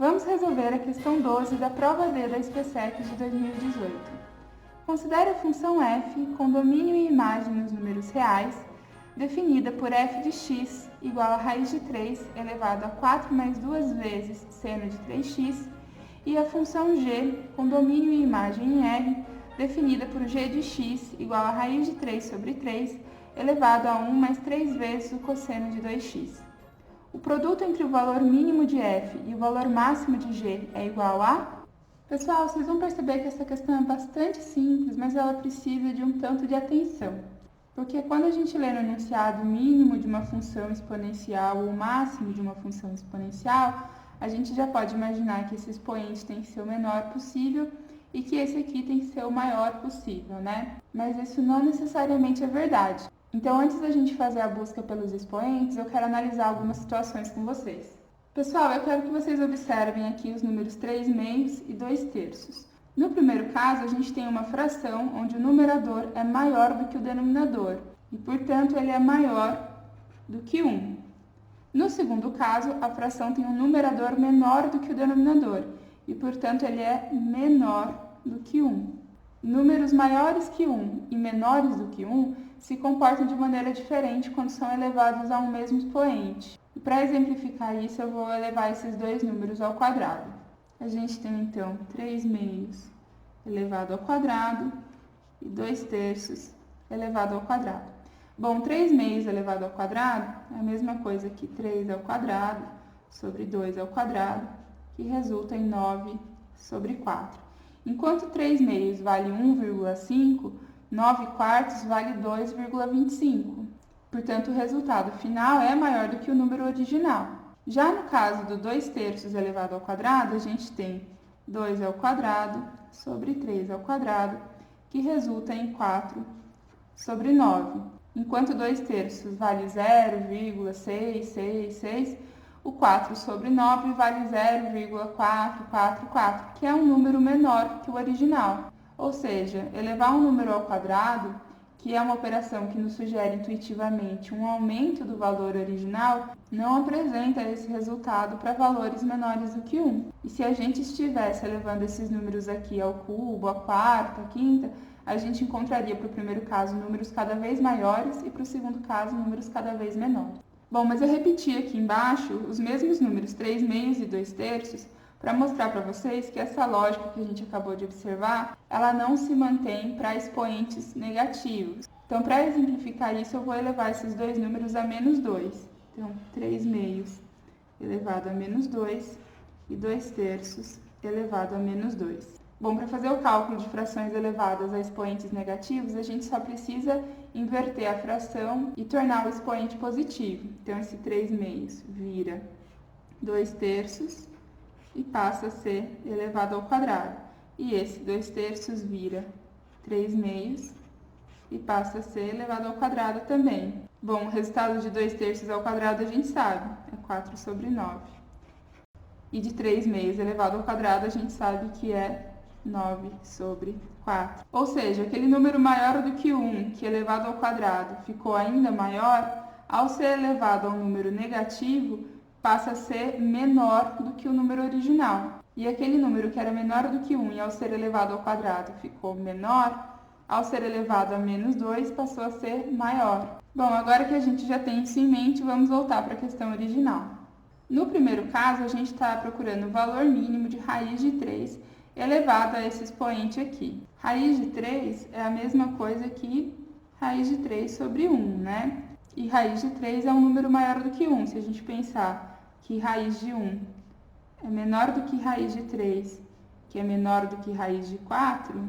Vamos resolver a questão 12 da prova D da SPSEC de 2018. Considere a função f com domínio e imagem nos números reais, definida por f de x igual a raiz de 3 elevado a 4 mais 2 vezes seno de 3x, e a função g com domínio e imagem em R, definida por g de x igual a raiz de 3 sobre 3 elevado a 1 mais 3 vezes o cosseno de 2x. O produto entre o valor mínimo de f e o valor máximo de g é igual a... Pessoal, vocês vão perceber que essa questão é bastante simples, mas ela precisa de um tanto de atenção. Porque quando a gente lê no enunciado mínimo de uma função exponencial ou máximo de uma função exponencial, a gente já pode imaginar que esse expoente tem que ser o menor possível e que esse aqui tem que ser o maior possível, né? Mas isso não necessariamente é verdade. Então, antes da gente fazer a busca pelos expoentes, eu quero analisar algumas situações com vocês. Pessoal, eu quero que vocês observem aqui os números 3 meios e 2 terços. No primeiro caso, a gente tem uma fração onde o numerador é maior do que o denominador e, portanto, ele é maior do que 1. No segundo caso, a fração tem um numerador menor do que o denominador e, portanto, ele é menor do que 1. Números maiores que 1 e menores do que 1 se comportam de maneira diferente quando são elevados a um mesmo expoente. E para exemplificar isso, eu vou elevar esses dois números ao quadrado. A gente tem, então, 3 meios elevado ao quadrado e 2 terços elevado ao quadrado. Bom, 3 meios elevado ao quadrado é a mesma coisa que 3 ao quadrado sobre 2 ao quadrado, que resulta em 9 sobre 4. Enquanto 3 meios vale 1,5, 9 quartos vale 2,25. Portanto, o resultado final é maior do que o número original. Já no caso do 2 terços elevado ao quadrado, a gente tem 2 ao quadrado sobre 3 ao quadrado, que resulta em 4 sobre 9. Enquanto 2 terços vale 0,666, o 4 sobre 9 vale 0,444, que é um número menor que o original. Ou seja, elevar um número ao quadrado, que é uma operação que nos sugere intuitivamente um aumento do valor original, não apresenta esse resultado para valores menores do que 1. E se a gente estivesse elevando esses números aqui ao cubo, à quarta, à quinta, a gente encontraria para o primeiro caso números cada vez maiores e para o segundo caso números cada vez menores. Bom, mas eu repeti aqui embaixo os mesmos números 3 meios e 2 terços para mostrar para vocês que essa lógica que a gente acabou de observar, ela não se mantém para expoentes negativos. Então, para exemplificar isso, eu vou elevar esses dois números a menos 2. Então, 3 meios elevado a menos 2 e 2 terços elevado a menos 2. Bom, para fazer o cálculo de frações elevadas a expoentes negativos, a gente só precisa inverter a fração e tornar o expoente positivo. Então, esse 3 meios vira 2 terços e passa a ser elevado ao quadrado. E esse 2 terços vira 3 meios e passa a ser elevado ao quadrado também. Bom, o resultado de 2 terços ao quadrado a gente sabe, é 4 sobre 9. E de 3 meios elevado ao quadrado a gente sabe que é 9 sobre 4. Ou seja, aquele número maior do que 1, que elevado ao quadrado ficou ainda maior, ao ser elevado a um número negativo, passa a ser menor do que o número original. E aquele número que era menor do que 1 e ao ser elevado ao quadrado ficou menor, ao ser elevado a menos 2 passou a ser maior. Bom, agora que a gente já tem isso em mente, vamos voltar para a questão original. No primeiro caso, a gente está procurando o valor mínimo de raiz de 3 elevado a esse expoente aqui. Raiz de 3 é a mesma coisa que raiz de 3 sobre 1, né? E raiz de 3 é um número maior do que 1. Se a gente pensar que raiz de 1 é menor do que raiz de 3, que é menor do que raiz de 4,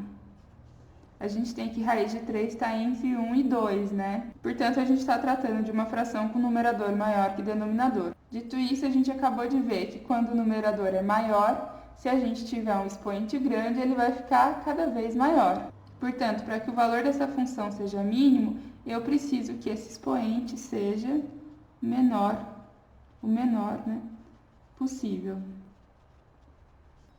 a gente tem que raiz de 3 está entre 1 e 2, né? Portanto, a gente está tratando de uma fração com numerador maior que denominador. Dito isso, a gente acabou de ver que quando o numerador é maior, se a gente tiver um expoente grande, ele vai ficar cada vez maior. Portanto, para que o valor dessa função seja mínimo, eu preciso que esse expoente seja menor, o menor, né, possível.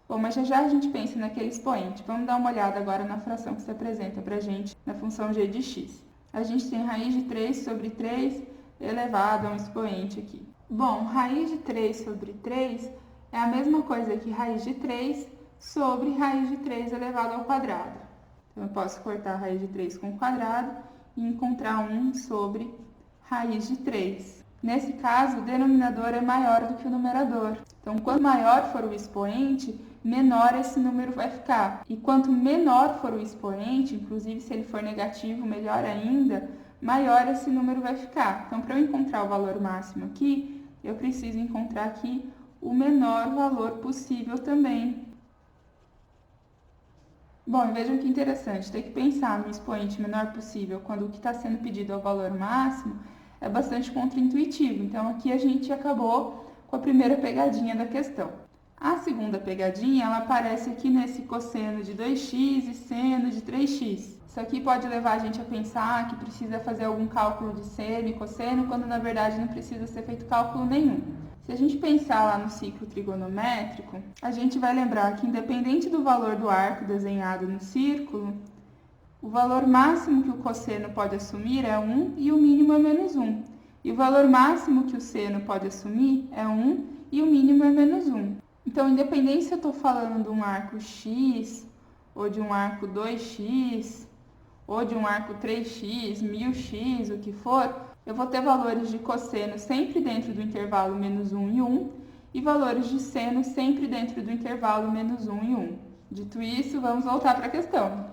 Bom, mas já a gente pensa naquele expoente. Vamos dar uma olhada agora na fração que se apresenta para a gente na função g de x. A gente tem raiz de 3 sobre 3 elevado a um expoente aqui. Bom, raiz de 3 sobre 3 é a mesma coisa que raiz de 3 sobre raiz de 3 elevado ao quadrado. Então, eu posso cortar a raiz de 3 com o quadrado e encontrar 1 sobre raiz de 3. Nesse caso, o denominador é maior do que o numerador. Então, quanto maior for o expoente, menor esse número vai ficar. E quanto menor for o expoente, inclusive se ele for negativo, melhor ainda, maior esse número vai ficar. Então, para eu encontrar o valor máximo aqui, eu preciso encontrar aqui o menor valor possível também. Bom, vejam que interessante, ter que pensar no expoente menor possível quando o que está sendo pedido é o valor máximo é bastante contraintuitivo. Então, aqui a gente acabou com a primeira pegadinha da questão. A segunda pegadinha, ela aparece aqui nesse cosseno de 2x e seno de 3x. Isso aqui pode levar a gente a pensar que precisa fazer algum cálculo de seno e cosseno, quando na verdade não precisa ser feito cálculo nenhum. Se a gente pensar lá no ciclo trigonométrico, a gente vai lembrar que independente do valor do arco desenhado no círculo, o valor máximo que o cosseno pode assumir é 1 e o mínimo é menos 1. E o valor máximo que o seno pode assumir é 1 e o mínimo é menos 1. Então, independente se eu estou falando de um arco x, ou de um arco 2x, ou de um arco 3x, 1000x, o que for, eu vou ter valores de cosseno sempre dentro do intervalo menos 1 e 1, e valores de seno sempre dentro do intervalo menos 1 e 1. Dito isso, vamos voltar para a questão.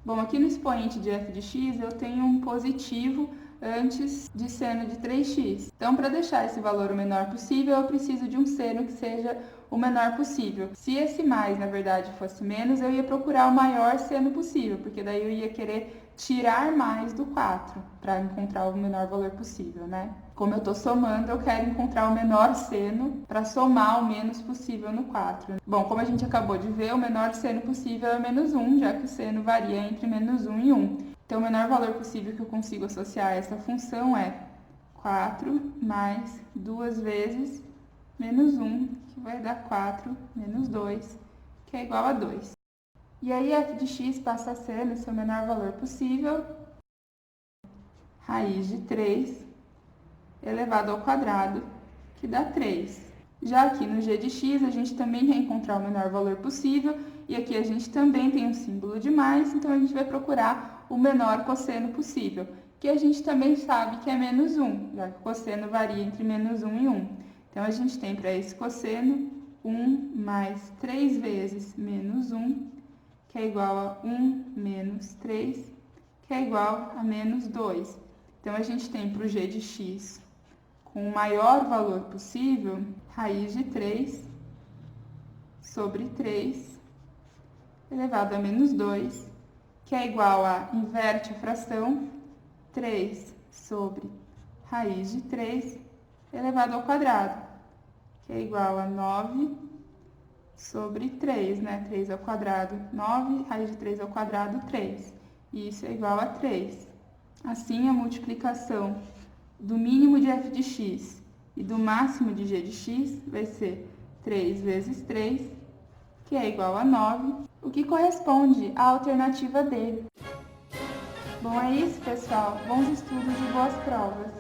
Bom, aqui no expoente de f de x, eu tenho um positivo antes de seno de 3x. Então, para deixar esse valor o menor possível, eu preciso de um seno que seja o menor possível. Se esse mais, na verdade, fosse menos, eu ia procurar o maior seno possível, porque daí eu ia querer tirar mais do 4 para encontrar o menor valor possível, né? Como eu estou somando, eu quero encontrar o menor seno para somar o menos possível no 4. Bom, como a gente acabou de ver, o menor seno possível é menos 1, já que o seno varia entre menos 1 e 1. Então, o menor valor possível que eu consigo associar a essa função é 4 mais 2 vezes menos 1, que vai dar 4 menos 2, que é igual a 2. E aí, f de x passa a ser, no seu menor valor possível, raiz de 3 elevado ao quadrado, que dá 3. Já aqui no g de x, a gente também quer encontrar o menor valor possível, e aqui a gente também tem um símbolo de mais, então a gente vai procurar o menor cosseno possível, que a gente também sabe que é menos 1, já que o cosseno varia entre menos 1 e 1. Então, a gente tem para esse cosseno 1 mais 3 vezes menos 1, que é igual a 1 menos 3, que é igual a menos 2. Então, a gente tem para o g de x, com o maior valor possível, raiz de 3 sobre 3 elevado a menos 2, que é igual a, inverte a fração, 3 sobre raiz de 3 elevado ao quadrado, que é igual a 9 sobre 3, né? 3 ao quadrado, 9, raiz de 3 ao quadrado, 3. E isso é igual a 3. Assim, a multiplicação do mínimo de f de x e do máximo de g de x vai ser 3 vezes 3, que é igual a 9, o que corresponde à alternativa D. Bom, é isso, pessoal. Bons estudos e boas provas!